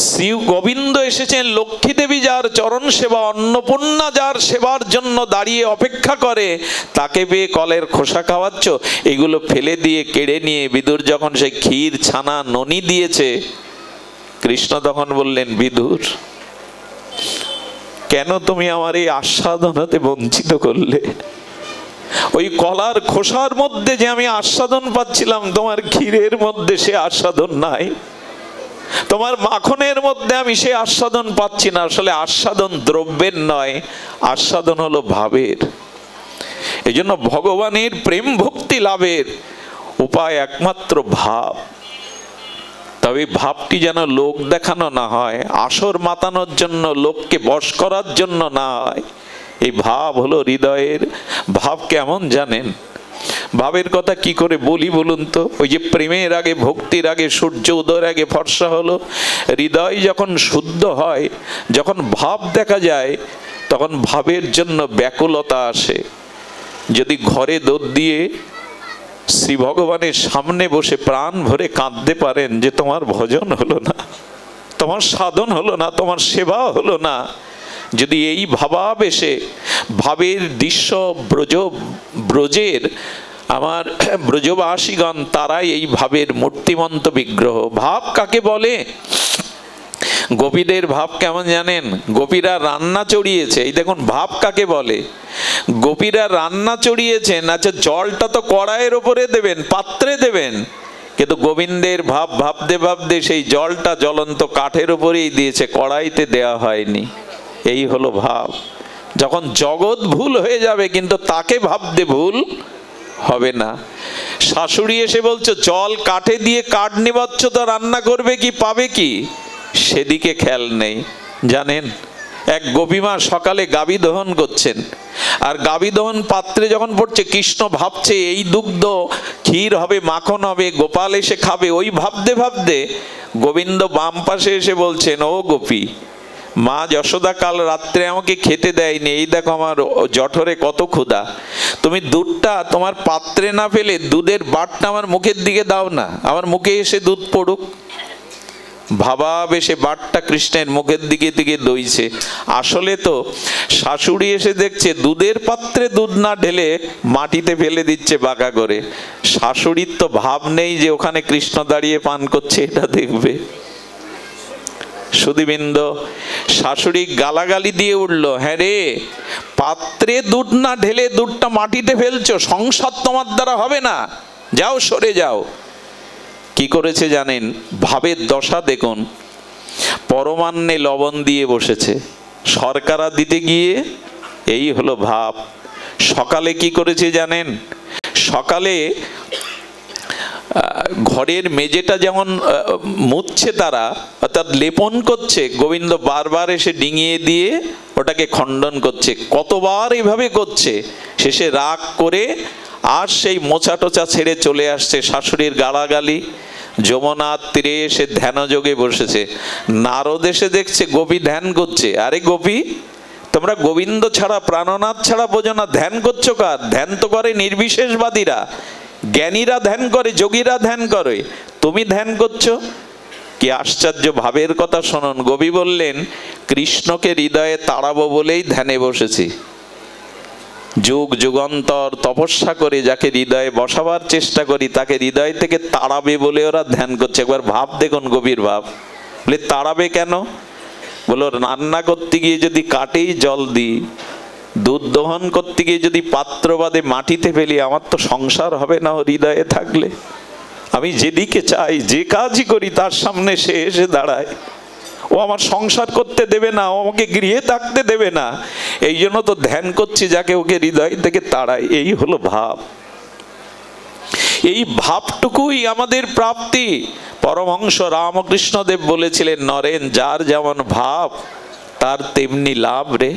শ্রী গোবিন্দ এসেছেন, লক্ষ্মী দেবী যার চরণ সেবা, অন্নপূর্ণা যার সেবার জন্য দাঁড়িয়ে অপেক্ষা করে, তাকে পেয়ে কলের খোসা খাওয়াচ্ছ। এগুলো ফেলে দিয়ে কেড়ে নিয়ে বিদুর যখন সেই ক্ষীর, ছানা, ননি দিয়েছে, কৃষ্ণ তখন বললেন, বিদুর কেন তুমি আমার এই আস্বাদন হতে বঞ্চিত করলে? ওই কলার খোসার মধ্যে যে আমি আস্বাদন পাচ্ছিলাম, তোমার ক্ষীরের মধ্যে সে আস্বাদন নাই, তোমার মাখনের মধ্যে আমি সে আস্বাদন পাচ্ছি না। আসলে আস্বাদন দ্রব্যের নয়, আস্বাদন হলো ভাবের। এই জন্য ভগবানের প্রেম ভক্তি লাভের উপায় একমাত্র ভাব। তবে ভাবটি যেন লোক দেখানো না হয়, আসর মাতানোর জন্য, লোককে বশ করার জন্য না হয়। এই ভাব হলো হৃদয়ের ভাব। কেমন জানেন? ভাবের কথা কি করে বলি বলুন তো? ওই যে প্রেমের আগে, ভক্তির আগে, সূর্য উদয়ের আগে ফর্সা হলো। হৃদয় যখন শুদ্ধ হয়, যখন ভাব দেখা যায়, তখন ভাবের জন্য ব্যাকুলতা আসে। যদি ঘরে দৌড় দিয়ে শ্রী ভগবানের সামনে বসে প্রাণ ভরে কাঁদতে পারেন যে তোমার ভজন হলো না, তোমার সাধন হলো না, তোমার সেবা হলো না, যদি এই ভাবাবেশে, ভাবের দৃশ্য, ব্রজের আমার ব্রজবাসীগণ তারাই এই ভাবের মূর্তিমন্ত বিগ্রহ। ভাব কাকে বলে? গোপীদের ভাব কেমন জানেন? গোপীরা রান্না চড়িয়েছে, এই দেখুন ভাব কাকে বলে। গোপীরা রান্না চড়িয়েছেন, আচ্ছা জলটা তো কড়াইয়ের ওপরে দেবেন, পাত্রে দেবেন, কিন্তু গোবিন্দের ভাব ভাবতে ভাবতে সেই জলটা জ্বলন্ত কাঠের উপরেই দিয়েছে, কড়াইতে দেওয়া হয়নি। এই হলো ভাব। যখন জগৎ ভুল হয়ে যাবে, কিন্তু তাকে ভাবতে ভুল হবে না। শাশুড়ি এসে বলছো জল কাঠে দিয়ে কাঠ নিবাচ্ছ, তো রান্না করবে কি, পাবে কি, সেদিকে খেয়াল নেই। জানেন এক গোপীমা সকালে গাভী দহন করছেন, আর গাভী দহন পাত্রে যখন পড়ছে, কৃষ্ণ ভাবছে এই দুগ্ধ ক্ষীর হবে, মাখন হবে, গোপাল এসে খাবে। ওই ভাবতে ভাবতে গোবিন্দ বাম পাশে এসে বলছেন, ও গোপী, মা যশোদা কাল রাত্রে আমাকে খেতে দেয়নি, এই দেখো আমার জঠরে কত ক্ষুধা, তুমি দুধটা তোমার পাত্রে না ফেলে দুধের বাটটা আমার মুখের দিকে দাও না, আমার মুখে এসে দুধ পড়ুক। ভাবা বেশে বাটটা কৃষ্ণের মুখের দিকে দিকে দইছে। আসলে তো শাশুড়ি এসে দেখছে দুধের পাত্রে দুধ না ঢেলে মাটিতে ফেলে দিচ্ছে বাঁকা করে। শাশুড়ির তো ভাব নেই যে ওখানে কৃষ্ণ দাঁড়িয়ে পান করছে এটা দেখবে। সুধীবৃন্দ, শাশুড়ি গালাগালি দিয়ে উঠল, হ্যাঁ রে, পাত্রে দুধ না ঢেলে দুধটা মাটিতে ফেলছো, সংসার তোমার দ্বারা হবে না, যাও সরে যাও। কি করেছে জানেন? ভাবের দশা দেখুন। পরমান্নে লবণ দিয়ে বসেছে, শর্করা দিতে গিয়ে এই হলো ভাব। সকালে কি করেছে জানেন? সকালে ঘরের মেঝেটা যেমন মুছছে তারা, অর্থাৎ লেপন করছে, গোবিন্দ বারবার এসে ডিঙিয়ে দিয়ে ওটাকে খণ্ডন করছে। কতবার এভাবে করছে, শেষে রাগ করে আর সেই মোচা টোচা ছেড়ে চলে আসছে। শাশুড়ির গালাগালি। যমুনার তীরে এসে ধ্যানযোগে বসেছে। নারদ এসে দেখছে গোপী ধ্যান করছে। আরে গোপী, তোমরা গোবিন্দ ছাড়া প্রাণনাথ ছাড়া বোঝো না, ধ্যান করছো কার? ধ্যান তো করে নির্বিশেষবাদীরা, জ্ঞানীরা ধ্যান করে, যোগীরা ধ্যান করে, তুমি ধ্যান করছো। কি আশ্চর্য ভাবের কথা শুনুন। গোপী বললেন, কৃষ্ণকে হৃদয়ে তাড়াবো বলেই ধ্যানে বসেছি। যুগ যুগান্তর তপস্যা করে যাকে হৃদয়ে বসাবার চেষ্টা করি, তাকে হৃদয় থেকে তাড়াবে বলে ওরা ধ্যান করছে। একবার ভাব দেখুন, গভীর ভাব। বলে তাড়াবে কেন? বলো, রান্না করতে গিয়ে যদি কাটেই জল দিই, দুধ দহন করতে গিয়ে যদি পাত্র বাদে মাটিতে ফেলি, আমার তো সংসার হবে না ও হৃদয়ে থাকলে। আমি যেদিকে চাই, যে কাজই করি, তার সামনে সে এসে দাঁড়ায়। ও আমার সংসার করতে দেবে না, ও আমাকে গৃহে থাকতে দেবে না। এই জন্য তো ধ্যান করছি যাকে, ওকে হৃদয় থেকে তাড়াই। এই হলো ভাব। এই ভাবটুকুই আমাদের প্রাপ্তি। পরমহংস রামকৃষ্ণদেব বলেছিলেন, নরেন, যার যেমন ভাব তার তেমনি লাভ রে।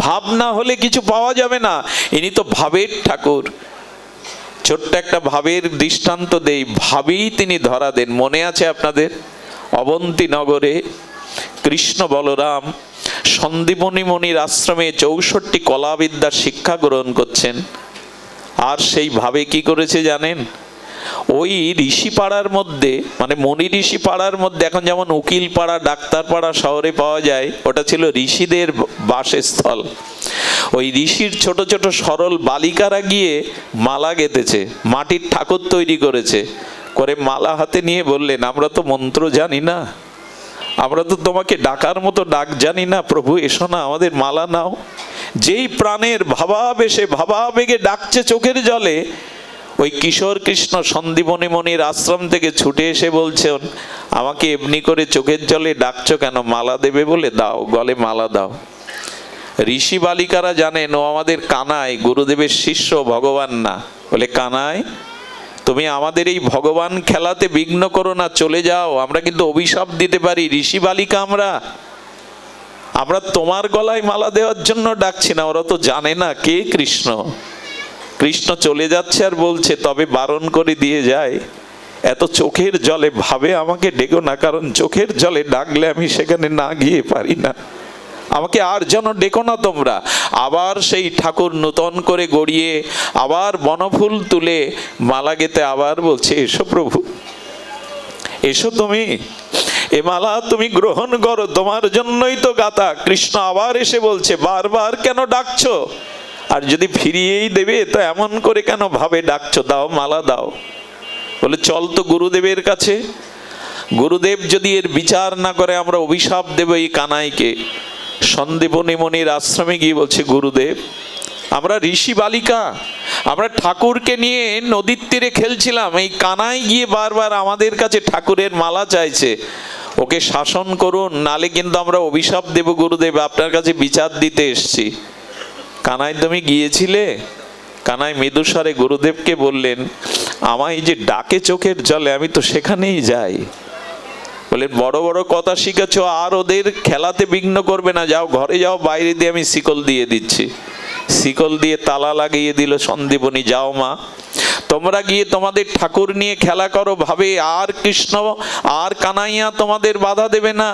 ভাব না হলে কিছু পাওয়া যাবে না। ইনি তো ভাবের ঠাকুর। ছোট্ট একটা ভাবের দৃষ্টান্ত দেই, ভাবেই তিনি ধরা দেন। মনে আছে আপনাদের? অবন্তী নগরে কৃষ্ণ বলরাম সন্দীপনী মুনির আশ্রমে 64 কলাবিদ্যার শিক্ষা গ্রহণ করছেন। আর সেই ভাবে কি করেছে জানেন? ওই ঋষি পাড়ার মধ্যে, মানে মনি ঋষি পাড়ার মধ্যে, এখন যেমন উকিল পাড়া, ডাক্তার পাড়া শহরে পাওয়া যায়, ওটা ছিল ঋষিদের বাসস্থল। ওই ঋষির ছোট ছোট সরল বালিকারা গিয়ে মালা গেঁথেছে, মাটির ঠাকুর তৈরি করেছে। করে মালা হাতে নিয়ে বললেন, আমরা তো মন্ত্র জানি না, আমরা তো তোমাকে ডাকার মতো ডাক জানি না, প্রভু এসো না, আমাদের মালা নাও। যেই প্রাণের ভাবাবেশে ভাবাবেগে ডাকছে চোখের জলে, ওই কিশোর কৃষ্ণ সন্দীপনী মুনির আশ্রম থেকে ছুটে এসে বলছেন, আমাকে এমনি করে চোখের জলে ডাকছো কেন? মালা দেবে বলে দাও, গলে মালা দাও। ঋষি বালিকারা জানেন ও আমাদের কানাই, গুরুদেবের শিষ্য, ভগবান না। বলে, কানাই, তুমি আমাদের এই ভগবান খেলাতে বিঘ্ন করো না, চলে যাও। আমরা কিন্তু অভিশাপ দিতে পারি। ঋষি বালিকা আমরা তোমার গলায় মালা দেওয়ার জন্য ডাকছি না। ওরা তো জানে না কে কৃষ্ণ। কৃষ্ণ চলে যাচ্ছে আর বলছে, তবে বারণ করে দিয়ে যায়, এত চোখের জলে ভাবে আমাকে ডেকো না, কারণ চোখের জলে ডাকলে আমি সেখানে না গিয়ে পারি না। আমাকে আর যেন ডেকো না তোমরা। আবার সেই ঠাকুর নূতন করে গড়িয়ে আবার বনফুল তুলে মালা গেতে আবার বলছে, এসো প্রভু, এসো, তুমি এ মালা তুমি গ্রহণ করো, তোমার জন্যই তো গাথা। কৃষ্ণ আবার এসে বলছে, বারবার কেন ডাকছো? আর যদি ফিরিয়েই দেবে তো এমন করে কেন ভাবে ডাকছো? দাও, মালা দাও। বলে, চল তো গুরুদেবের কাছে। গুরুদেব যদি এর বিচার না করে, আমরা অভিশাপ দেব এই কানাইকে। সন্দীপনী মুনির আশ্রমে গিয়ে বলছে, গুরুদেব, আমরা ঋষি বালিকা, আমরা ঠাকুরকে নিয়ে নদীর তীরে খেলছিলাম, এই কানাই গিয়ে বারবার আমাদের কাছে ঠাকুরের মালা চাইছে, ওকে শাসন করুন, নালে কিন্তু আমরা অভিশাপ দেব গুরুদেব, আপনার কাছে বিচার দিতে এসছি। কানাই, তুমি গিয়েছিলে? কানাই মৃদুস্বরে গুরুদেবকে বললেন, আমায় যে ডাকে চোখের জলে, আমি তো সেখানেই যাই। বলেন বড় বড় কথা শিখেছো, আর ওদের খেলাতে বিঘ্ন করবে না, যাও ঘরে যাও, বাইরে দিয়ে আমি শিকল দিয়ে দিচ্ছি। শিকল দিয়ে তালা লাগিয়ে দিল সন্দীপনী, যাও মা তোমরা গিয়ে তোমাদের ঠাকুর নিয়ে খেলা করো, ভাবে আর কৃষ্ণ আর কানাইয়া তোমাদের বাধা দেবে না।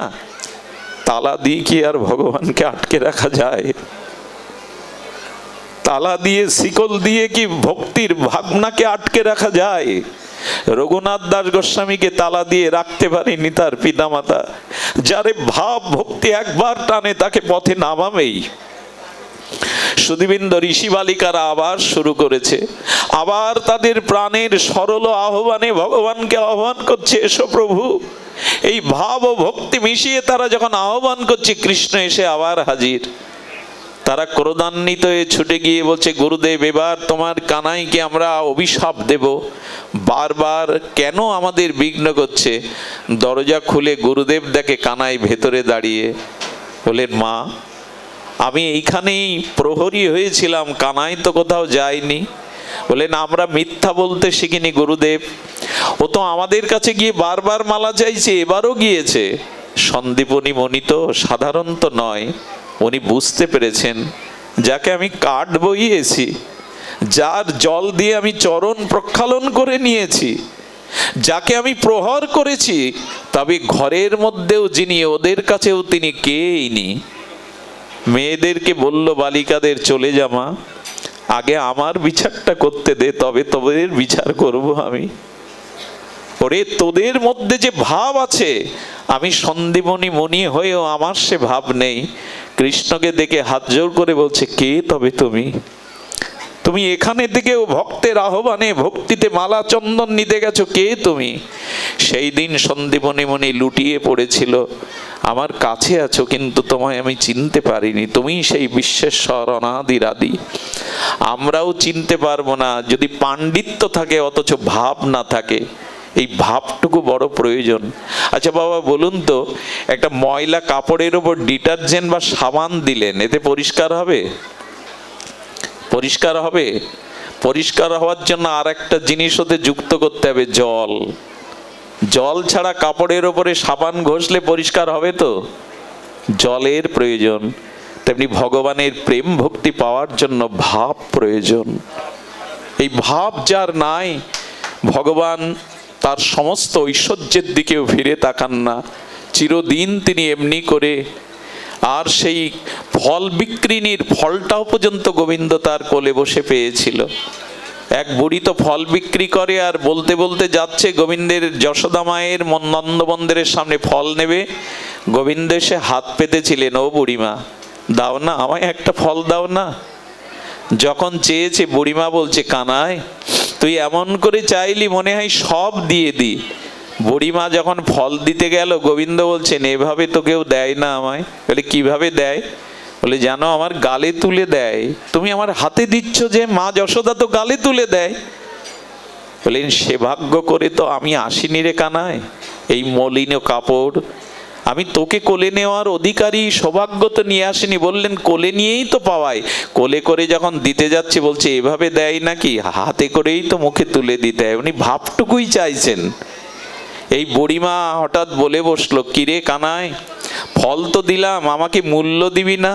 তালা দিয়ে কি আর ভগবানকে আটকে রাখা যায়? তালা দিয়ে শিকল দিয়ে কি ভক্তির ভাবনাকে আটকে রাখা যায়? রঘুনাথ দাস গোস্বামীকে তালা দিয়ে রাখতে পারেনি তার পিতামাতা। যারে ভাব ভক্তি একবার টানে তাকে পথে নামাবেই। সুধীবৃন্দ, ঋষি বালিকারা আবার শুরু করেছে, আবার তাদের প্রাণের সরল আহ্বানে ভগবানকে আহ্বান করছে, এসো প্রভু। এই ভাব ও ভক্তি মিশিয়ে তারা যখন আহ্বান করছে, কৃষ্ণ এসে আবার হাজির। তারা ক্রোধান্বিত হয়ে ছুটে গিয়ে বলছে, গুরুদেব এবার তোমার কানাইকে আমরা অভিশাপ দেব, বারবার কেন আমাদের বিঘ্ন করছে। দরজা খুলে গুরুদেব দেখে কানাই ভেতরে দাঁড়িয়ে। বলেন মা, আমি এইখানেই প্রহরী হয়েছিলাম, কানাই তো কোথাও যায়নি। বলেন আমরা মিথ্যা বলতে শিখিনি গুরুদেব, ও তো আমাদের কাছে গিয়ে বারবার মালা চাইছে, এবারও গিয়েছে। সন্দীপনী মণি তো সাধারণত নয়, উনি বুঝতে পেরেছেন যাকে আমি কাঠ বইয়েছি, যার জল দিয়ে আমি চরণ প্রক্ষালন করে নিয়েছি, যাকে আমি প্রহার করেছি, তবে ঘরের মধ্যেও যিনি, ওদের কাছেও তিনি কেই নি। মেয়েদেরকে বলল, বালিকাদের চলে যামা, আগে আমার বিচারটা করতে দে, তবে তোদের বিচার করব আমি। ওরে তোদের মধ্যে যে ভাব আছে, আমি সন্দীপনী মণি হয়েও আমার সে ভাব নেই। কৃষ্ণকে দেখে হাত জোর করে বলছে, কে তবে তুমি? তুমি এখানে থেকেও ভক্তের আহ্বানে ভক্তিতে মালা চন্দন নিতে গেছো, কে তুমি? সেই দিন সন্দীপনী মণি লুটিয়ে পড়েছিল, আমার কাছে আছো কিন্তু তোমায় আমি চিনতে পারিনি, তুমি সেই বিশ্বেশ্বর অনাদির আদি। আমরাও চিনতে পারবো না যদি পাণ্ডিত্য থাকে অথচ ভাব না থাকে। এই ভাবটুকু বড় প্রয়োজন। আচ্ছা বাবা বলুন তো, একটা ময়লা কাপড়ের ওপর ডিটারজেন্ট বা সাবান দিলেন, এতে পরিষ্কার হবে? পরিষ্কার হবে? পরিষ্কার হওয়ার জন্য আর একটা জিনিস ওতে যুক্ত করতে হবে, জল। জল ছাড়া কাপড়ের ওপরে সাবান ঘষলে পরিষ্কার হবে তো? জলের প্রয়োজন। তেমনি ভগবানের প্রেম ভক্তি পাওয়ার জন্য ভাব প্রয়োজন। এই ভাব যার নাই, ভগবান তার সমস্ত ঐশ্বর্যের দিকেও ফিরে তাকান না, চিরদিন তিনি এমনি করে। আর সেই ফল বিক্রিনীর ফলটাও পর্যন্ত গোবিন্দ তার কোলে বসে পেয়েছিল। এক বুড়ি তো ফল বিক্রি করে, আর বলতে বলতে যাচ্ছে গোবিন্দের, যশোদা মায়ের নন্দমন্দিরের সামনে ফল নেবে, গোবিন্দ এসে হাত পেতেছিলেন, ও বুড়িমা দাও না, আমায় একটা ফল দাও না। যখন চেয়েছে, বুড়িমা বলছে, কানাই তুই এমন করে চাইলি মনে হয় সব দিয়ে দি। বুড়িমা যখন ফল দিতে গেল, গোবিন্দ বলছেন, এভাবে তো কেউ দেয় না আমায়। বলে কিভাবে দেয়? বলে জানো, আমার গালে তুলে দেয়। তুমি আমার হাতে দিচ্ছ যে? মা যশোদা তো গালে তুলে দেয়। বলেন সে ভাগ্য করে তো আমি আসিনি রে কানাই, এই মলিন কাপড় আমি তোকে কোলে নেওয়ার অধিকারী সৌভাগ্য তো নিয়ে আসিনি। বললেন কোলে নিয়েই তো পাওয়াই। কোলে করে যখন দিতে যাচ্ছে বলছে এভাবে দেয় নাকি, হাতে করেই তো মুখে তুলে দিতে হয়। উনি ভাবটুকুই চাইছেন। এই বুড়িমা হঠাৎ বলে বসলো, কিরে কানাই ফল তো দিলাম, আমাকে মূল্য দিবি না?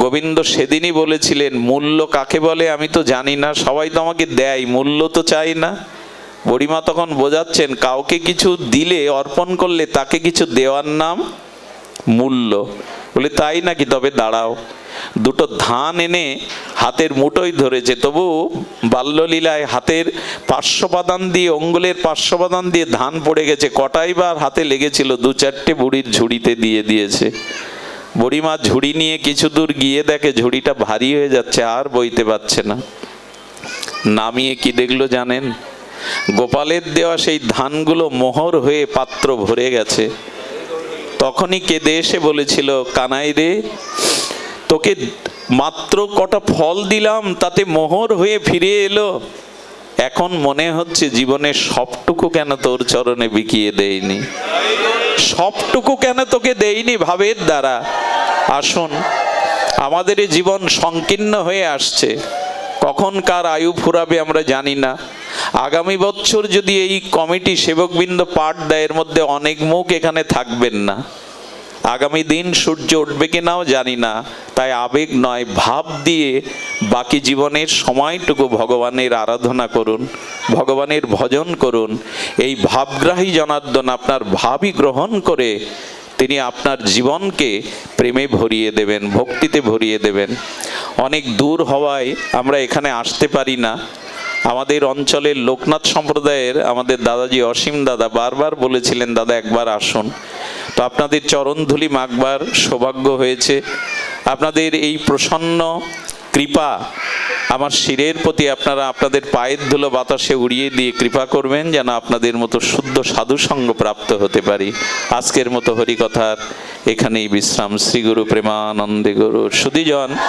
গোবিন্দ সেদিনই বলেছিলেন, মূল্য কাকে বলে আমি তো জানি না, সবাই তো আমাকে দেয়, মূল্য তো চাই না। বুড়িমা তখন বোঝাচ্ছেন, কাউকে কিছু দিলে, অর্পণ করলে তাকে কিছু দেওয়ার নাম মূল্য। বলে তাই নাকি? তবে দাঁড়াও। দুটো ধান এনে হাতের মুঠোয় ধরেছে, তবু বাল্যলীলায় হাতের পার্শ্বপাদান দিয়ে, অঙ্গুলের পার্শ্বপাদান দিয়ে ধান পড়ে গেছে। কটাই বার হাতে লেগেছিল, দু চারটে বুড়ির ঝুড়িতে দিয়ে দিয়েছে। বুড়িমা ঝুড়ি নিয়ে কিছু দূর গিয়ে দেখে ঝুড়িটা ভারী হয়ে যাচ্ছে, আর বইতে পারছে না। নামিয়ে কি দেখলো জানেন? গোপালের দেওয়া সেই ধানগুলো মোহর হয়ে পাত্র ভরে গেছে। তখনই কেঁদে এসে বলেছিল, কানাই রে, তোকে মাত্র কটা ফল দিলাম, তাতে মোহর হয়ে ফিরে এলো। এখন মনে হচ্ছে জীবনের সবটুকু কেন তোর চরণে বিকিয়ে দেয়নি, সবটুকু কেন তোকে দেয়নি ভাবের দ্বারা। আসুন, আমাদের জীবন সংকীর্ণ হয়ে আসছে, কখন কার আয়ু ফুরাবে আমরা জানি না। আগামী বছর যদি এই কমিটি সেবকবৃন্দ পাঠ দেয়, এর মধ্যে অনেক মুখ এখানে থাকবেন না। আগামী দিন সূর্য উঠবে কিনাও জানি না, তাই আবেগ নয়, ভাব দিয়ে বাকি জীবনের সময়টুকু ভগবানের আরাধনা করুন, ভগবানের ভজন করুন। এই ভাবগ্রাহী জনার্দন আপনার ভাবই গ্রহণ করে তিনি আপনার জীবনকে প্রেমে ভরিয়ে দেবেন, ভক্তিতে ভরিয়ে দেবেন। অনেক দূর হওয়ায় আমরা এখানে আসতে পারি না। আমাদের অঞ্চলের লোকনাথ সম্প্রদায়ের আমাদের দাদাজি অসীম দাদা বারবার বলেছিলেন, দাদা একবার আসুন। তো আপনাদের চরণধুলি মাখবার সৌভাগ্য হয়েছে। আপনাদের এই প্রসন্ন কৃপা আমার শিরের প্রতি, আপনারা আপনাদের পায়ের ধুলো বাতাসে উড়িয়ে দিয়ে কৃপা করবেন যেন আপনাদের মতো শুদ্ধ সাধু সঙ্গ প্রাপ্ত হতে পারি। আজকের মতো হরিকথার এখানেই বিশ্রাম। শ্রী গুরু প্রেমানন্দে গুরু সুধীজন।